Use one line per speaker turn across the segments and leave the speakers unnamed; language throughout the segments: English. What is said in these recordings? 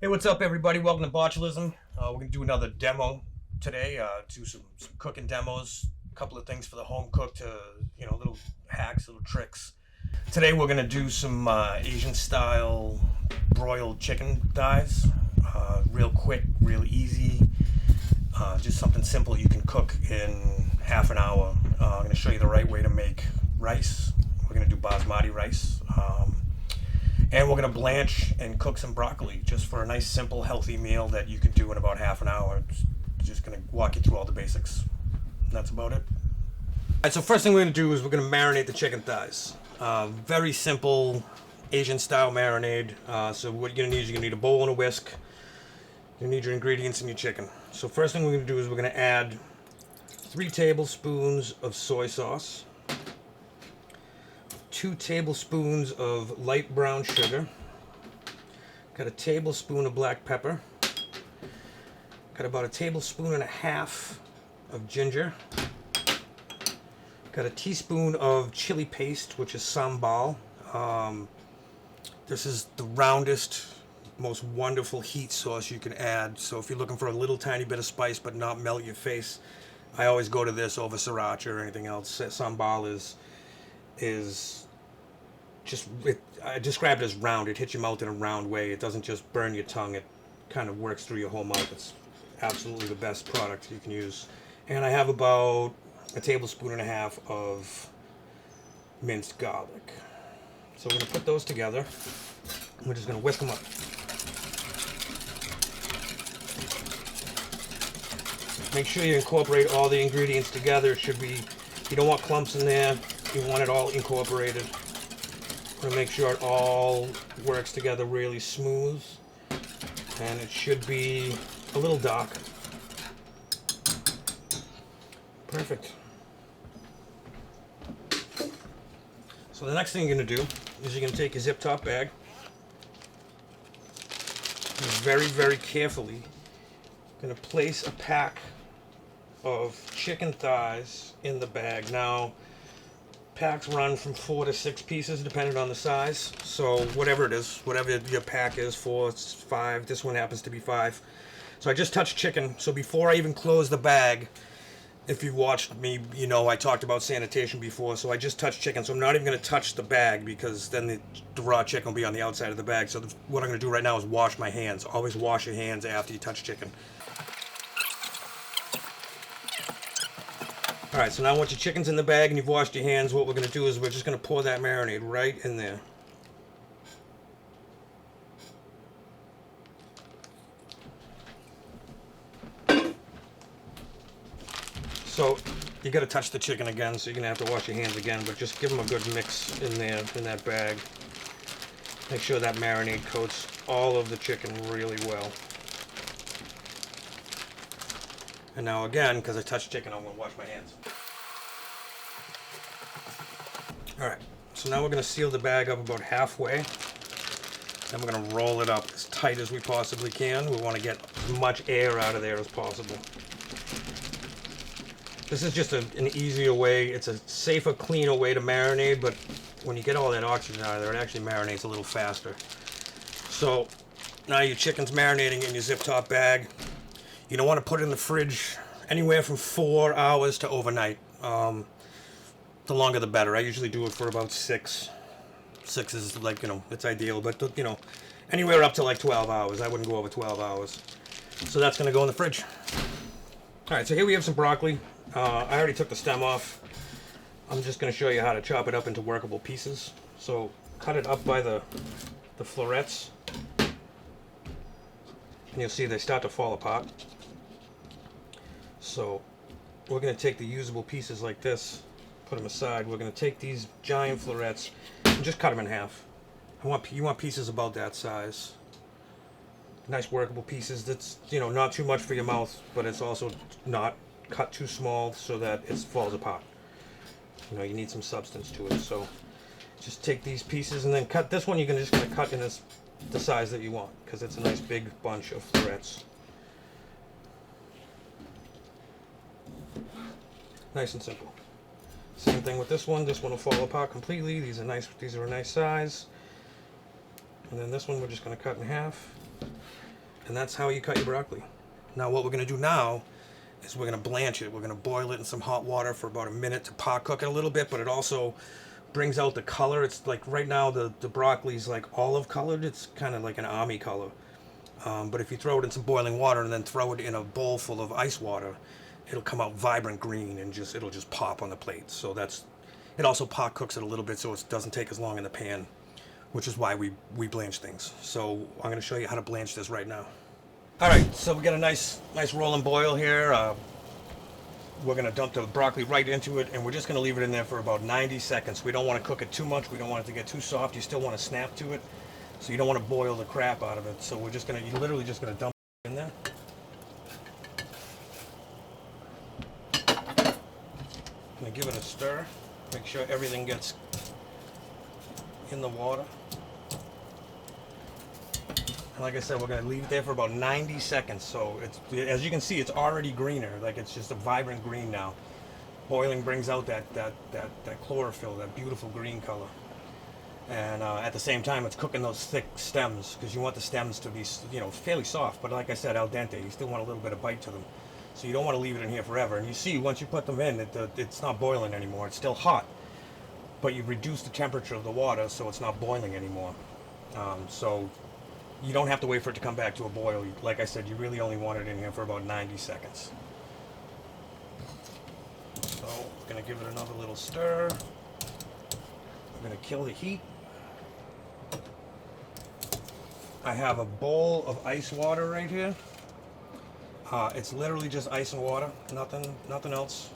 Hey, what's up, everybody? Welcome to Botulism. We're going to do another demo today. Do some cooking demos, a couple of things for the home cook to, little hacks, little tricks. Today we're going to do some Asian-style broiled chicken thighs. Real quick, real easy. Just something simple you can cook in half an hour. I'm going to show you the right way to make rice. We're going to do basmati rice. And we're going to blanch and cook some broccoli just for a nice, simple, healthy meal that you can do in about half an hour. Just going to walk you through all the basics. And that's about it. All right, so first thing we're going to do is we're going to marinate the chicken thighs. Very simple Asian-style marinade. So what you're going to need is you're going to need a bowl and a whisk. You need your ingredients and your chicken. So first thing we're going to do is we're going to add 3 tablespoons of soy sauce. 2 tablespoons of light brown sugar. Got a tablespoon of black pepper. Got about a tablespoon and a half of ginger. Got a teaspoon of chili paste, which is sambal. This is the roundest, most wonderful heat sauce you can add. So if you're looking for a little tiny bit of spice but not melt your face, I always go to this over sriracha or anything else. Sambal is just, I describe it as round. It hits your mouth in a round way. It doesn't just burn your tongue. It kind of works through your whole mouth. It's absolutely the best product you can use. And I have about a tablespoon and a half of minced garlic. So we're going to put those together. We're just going to whisk them up. Make sure you incorporate all the ingredients together. It should be, you don't want clumps in there. You want it all incorporated. Want to make sure it all works together really smooth. And it should be a little dark. Perfect. So the next thing you're going to do is you're going to take your zip top bag. And very, very carefully going to place a pack of chicken thighs in the bag. Now, packs run from 4 to 6 pieces depending on the size. So whatever it is, whatever your pack is, 4, 5, this one happens to be 5. So I just touched chicken. So before I even close the bag, if you watched me, you know I talked about sanitation before. So I just touched chicken. So I'm not even going to touch the bag because then the raw chicken will be on the outside of the bag. So what I'm going to do right now is wash my hands. Always wash your hands after you touch chicken. Alright, so now once your chicken's in the bag and you've washed your hands, what we're going to do is we're just going to pour that marinade right in there. So, you got to touch the chicken again, so you're going to have to wash your hands again, but just give them a good mix in there, in that bag. Make sure that marinade coats all of the chicken really well. And now again, because I touched chicken, I'm going to wash my hands. Alright, so now we're going to seal the bag up about halfway. Then we're going to roll it up as tight as we possibly can. We want to get as much air out of there as possible. This is just an easier way. It's a safer, cleaner way to marinate, but when you get all that oxygen out of there, it actually marinates a little faster. So now your chicken's marinating in your zip top bag. You don't want to put it in the fridge anywhere from 4 hours to overnight. The longer the better. I usually do it for about 6. 6 is like, it's ideal, but anywhere up to like 12 hours. I wouldn't go over 12 hours. So that's going to go in the fridge. Alright, so here we have some broccoli. I already took the stem off. I'm just going to show you how to chop it up into workable pieces. So cut it up by the florets. And you'll see they start to fall apart. So we're going to take the usable pieces like this, put them aside. We're going to take these giant florets and just cut them in half. You want pieces about that size. Nice workable pieces. That's, not too much for your mouth, but it's also not cut too small so that it falls apart. You need some substance to it. So just take these pieces and then cut. This one you're just going to cut in the size that you want because it's a nice big bunch of florets. Nice and simple. Same thing with this one. This one will fall apart completely. These are nice. These are a nice size. And then this one we're just going to cut in half. And that's how you cut your broccoli. Now what we're going to do now is we're going to blanch it. We're going to boil it in some hot water for about a minute to pot cook it a little bit, but it also brings out the color. It's like right now the broccoli's like olive colored. It's kind of like an army color. But if you throw it in some boiling water and then throw it in a bowl full of ice water, it'll come out vibrant green and it'll just pop on the plate. So it also pot cooks it a little bit so it doesn't take as long in the pan, which is why we blanch things. So I'm going to show you how to blanch this right now. All right, so we got a nice rolling boil here. We're going to dump the broccoli right into it, and we're just going to leave it in there for about 90 seconds. We don't want to cook it too much. We don't want it to get too soft. You still want to snap to it, so you don't want to boil the crap out of it. So you're literally just going to dump it in there. Going to give it a stir. Make sure everything gets in the water. And like I said, we're going to leave it there for about 90 seconds. So as you can see, it's already greener. Like it's just a vibrant green now. Boiling brings out that chlorophyll, that beautiful green color. And at the same time, it's cooking those thick stems because you want the stems to be, fairly soft. But like I said, al dente. You still want a little bit of bite to them. So you don't want to leave it in here forever. And you see, once you put them in, it's not boiling anymore. It's still hot. But you reduce the temperature of the water so it's not boiling anymore. So you don't have to wait for it to come back to a boil. Like I said, you really only want it in here for about 90 seconds. So we're going to give it another little stir. We're going to kill the heat. I have a bowl of ice water right here. It's literally just ice and water, nothing else.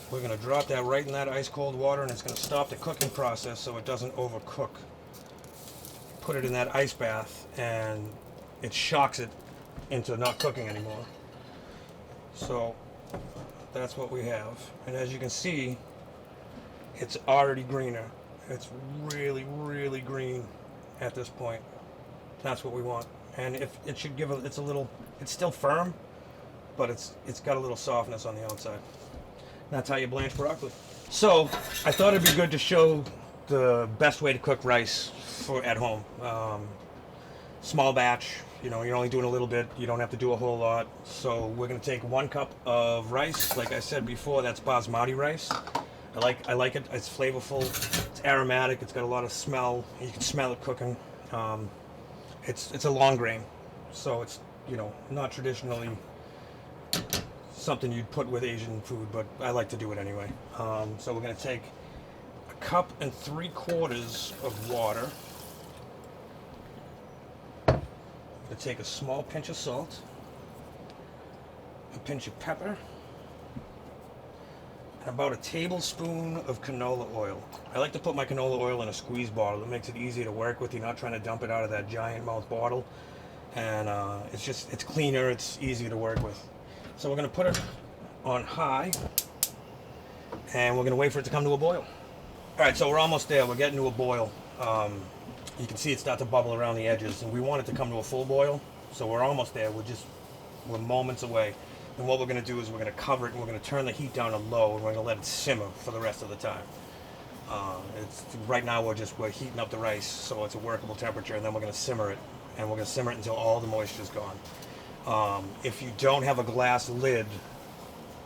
We're going to drop that right in that ice cold water, and it's going to stop the cooking process so it doesn't overcook. Put it in that ice bath and it shocks it into not cooking anymore. So that's what we have. And as you can see, it's already greener. It's really, really green at this point. That's what we want. And if it should give it's still firm, but it's got a little softness on the outside. That's how you blanch broccoli. So I thought it'd be good to show the best way to cook rice at home. Small batch, you're only doing a little bit. You don't have to do a whole lot. So we're going to take 1 cup of rice. Like I said before, that's basmati rice. I like it. It's flavorful. It's aromatic. It's got a lot of smell. You can smell it cooking. It's a long grain, so it's not traditionally something you'd put with Asian food, but I like to do it anyway. So we're going to take 1.75 cups of water. I'm going to take a small pinch of salt, a pinch of pepper, and about a tablespoon of canola oil. I like to put my canola oil in a squeeze bottle. It makes it easier to work with. You're not trying to dump it out of that giant mouth bottle, and it's cleaner. It's easier to work with. So we're going to put it on high, and we're going to wait for it to come to a boil. All right, so we're almost there. We're getting to a boil. You can see it start to bubble around the edges, and we want it to come to a full boil. So we're almost there. We're moments away. And what we're going to do is we're going to cover it, and we're going to turn the heat down to low, and we're going to let it simmer for the rest of the time. Right now we're heating up the rice, so it's a workable temperature, and then we're going to simmer it, and we're going to simmer it until all the moisture is gone. If you don't have a glass lid,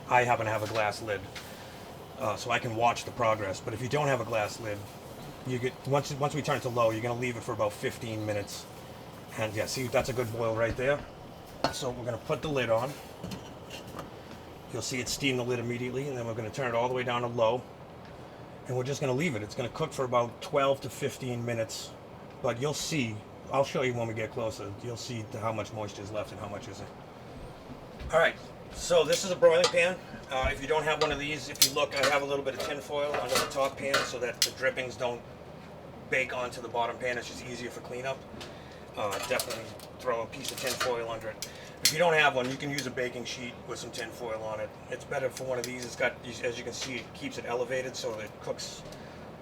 I happen to have a glass lid, so I can watch the progress. But if you don't have a glass lid, once we turn it to low, you're going to leave it for about 15 minutes. And yeah, see, that's a good boil right there. So we're going to put the lid on. You'll see it steam the lid immediately, and then we're going to turn it all the way down to low. And we're just going to leave it. It's going to cook for about 12 to 15 minutes. But you'll see, I'll show you when we get closer, you'll see how much moisture is left and how much isn't. All right, so this is a broiling pan. If you don't have one of these, if you look, I have a little bit of tin foil under the top pan so that the drippings don't bake onto the bottom pan. It's just easier for cleanup. Definitely throw a piece of tin foil under it. If you don't have one, you can use a baking sheet with some tin foil on it. It's better for one of these. It's got, as you can see, it keeps it elevated so that it cooks,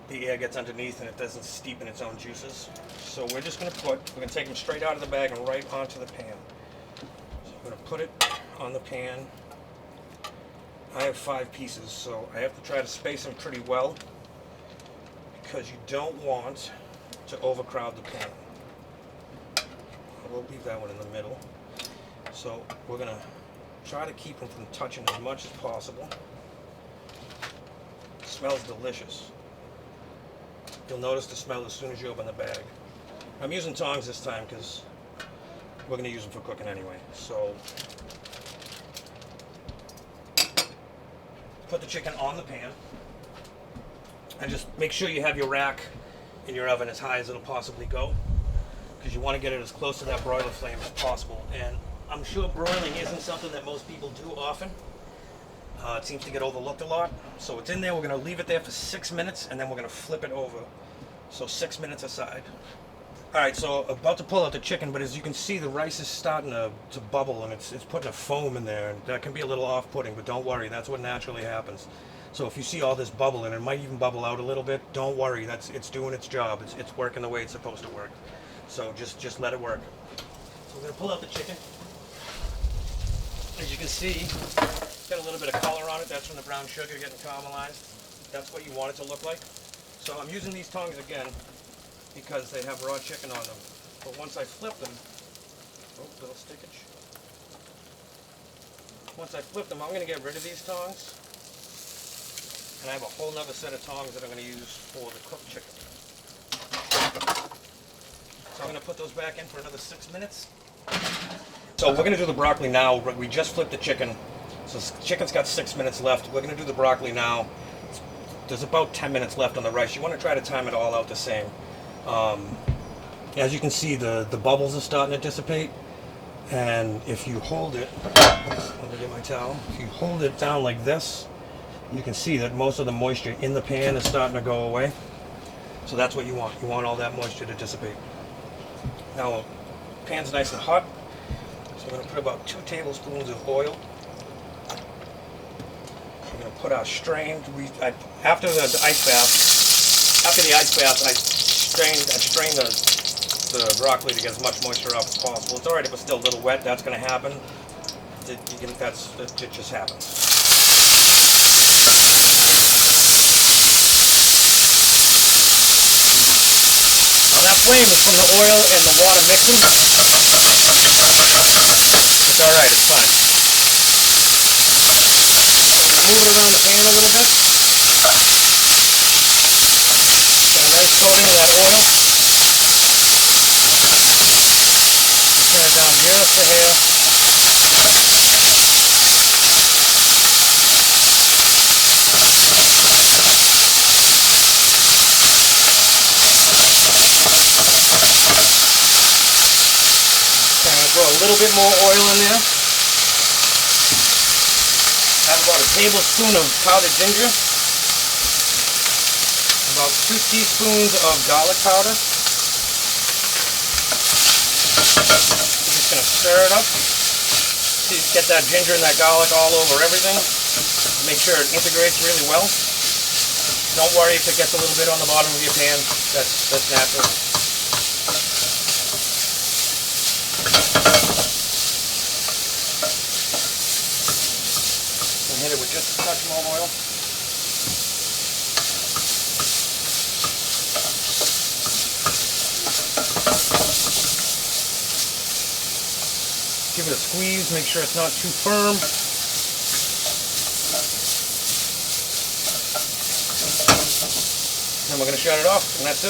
the air gets underneath and it doesn't steep in its own juices. So we're just going to take them straight out of the bag and right onto the pan. So I'm going to put it on the pan. I have 5 pieces, so I have to try to space them pretty well because you don't want to overcrowd the pan. we'll leave that one in the middle. So we're gonna try to keep them from touching as much as possible. It smells delicious. You'll notice the smell as soon as you open the bag. I'm using tongs this time because we're gonna use them for cooking anyway. So put the chicken on the pan and just make sure you have your rack in your oven as high as it'll possibly go, because you want to get it as close to that broiler flame as possible. And I'm sure broiling isn't something that most people do often. It seems to get overlooked a lot. So it's in there. We're going to leave it there for 6 minutes, and then we're going to flip it over. So 6 minutes aside. All right, so about to pull out the chicken, but as you can see, the rice is starting to bubble, and it's putting a foam in there, and that can be a little off-putting, but don't worry, that's what naturally happens. So if you see all this bubble, and it might even bubble out a little bit, don't worry, it's doing its job. It's working the way it's supposed to work. So just let it work. So we're gonna pull out the chicken. As you can see, it's got a little bit of color on it. That's from the brown sugar getting caramelized. That's what you want it to look like. So I'm using these tongs again because they have raw chicken on them. But once I flip them, oh, little stickage. Once I flip them, I'm going to get rid of these tongs. And I have a whole nother set of tongs that I'm going to use for the cooked chicken. So I'm going to put those back in for another 6 minutes. So we're going to do the broccoli now. We just flipped the chicken. So the chicken's got 6 minutes left. We're going to do the broccoli now. There's about 10 minutes left on the rice. You want to try to time it all out the same. As you can see, the bubbles are starting to dissipate, and if you hold it, let me get my towel, if you hold it down like this, you can see that most of the moisture in the pan is starting to go away. So that's what you want all that moisture to dissipate. Now the pan's nice and hot, so we're going to put about 2 tablespoons of oil. We're going to put our strained, after the ice bath, I strained the broccoli to get as much moisture off as possible. It's alright if it's still a little wet. That's going to happen. It just happens. Now that flame is from the oil and the water mixing. It's alright. It's fine. So move it around the pan a little bit. Got a nice coating of that oil. Turn it down just a hair. And throw a little bit more oil in there. Add about a tablespoon of powdered ginger. About 2 teaspoons of garlic powder. We're just going to stir it up. So you get that ginger and that garlic all over everything. Make sure it integrates really well. Don't worry if it gets a little bit on the bottom of your pan. That's natural. And hit it with just a touch more oil. Give it a squeeze, make sure it's not too firm. Then we're going to shut it off, and that's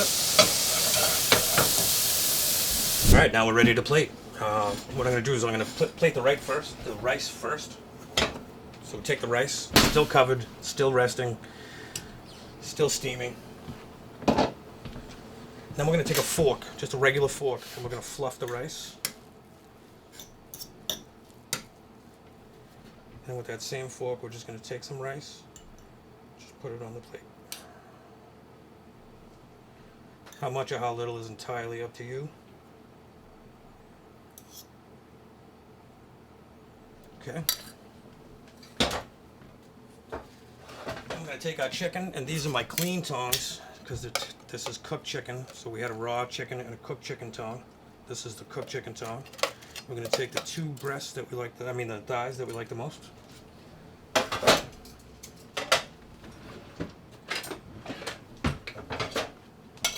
it. Alright, now we're ready to plate. What I'm going to do is I'm going to plate the rice first. So take the rice, still covered, still resting, still steaming. Then we're going to take a fork, just a regular fork, and we're going to fluff the rice. And with that same fork, we're just going to take some rice, just put it on the plate. How much or how little is entirely up to you. Okay. I'm going to take our chicken, and these are my clean tongs, because this is cooked chicken. So we had a raw chicken and a cooked chicken tong. This is the cooked chicken tong. We're going to take the 2 breasts that we like, the thighs that we like the most. And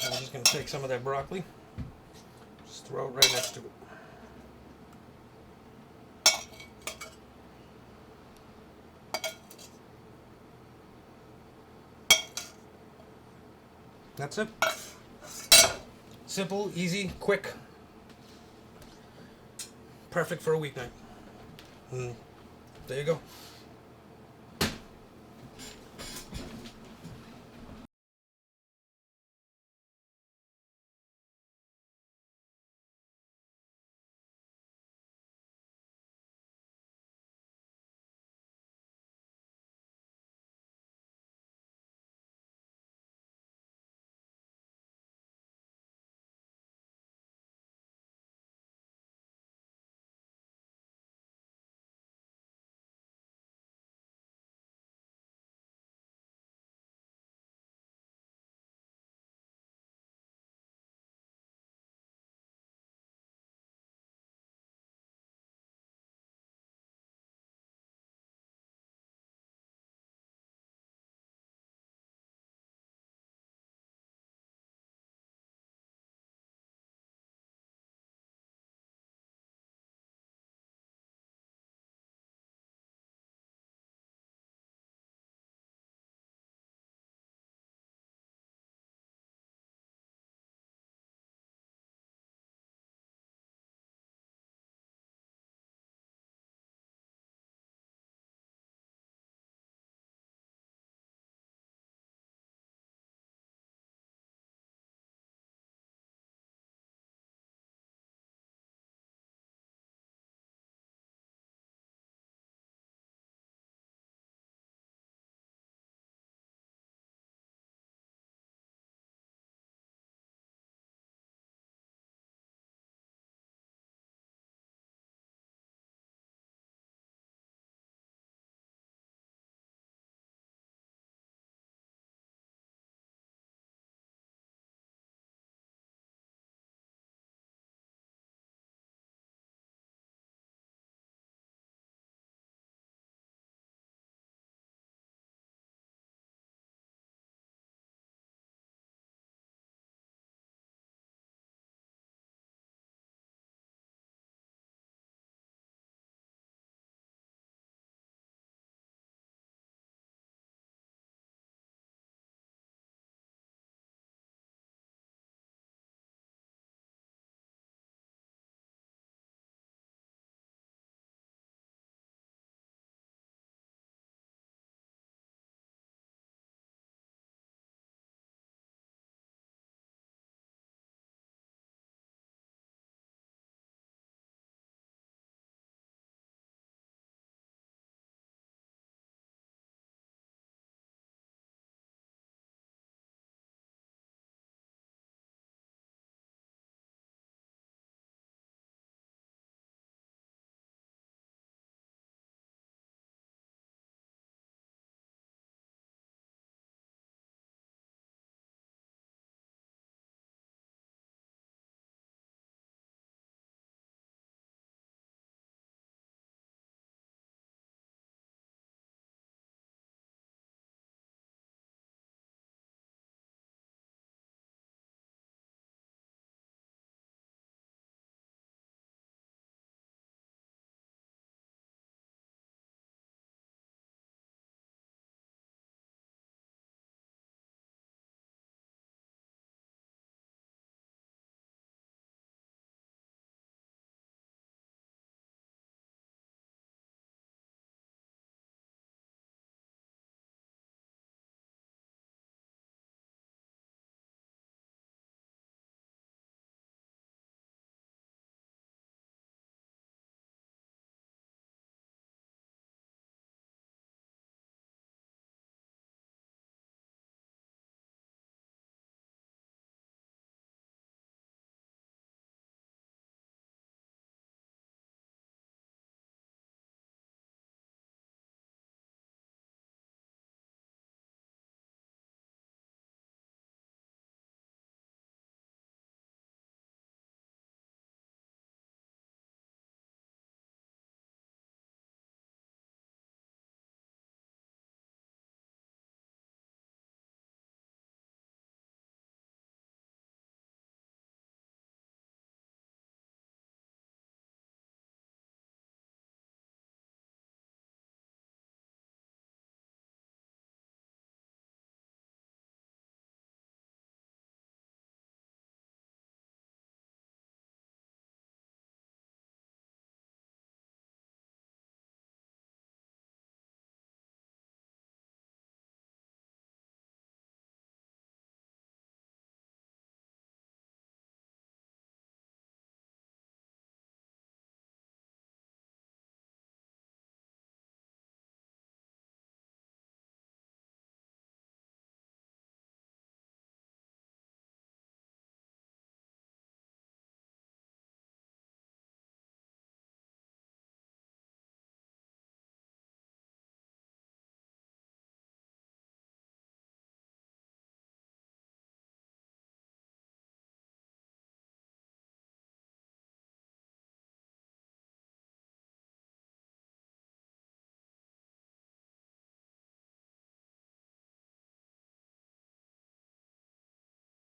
we're just going to take some of that broccoli, just throw it right next to it. That's it. Simple, easy, quick. Perfect for a weeknight. There you go.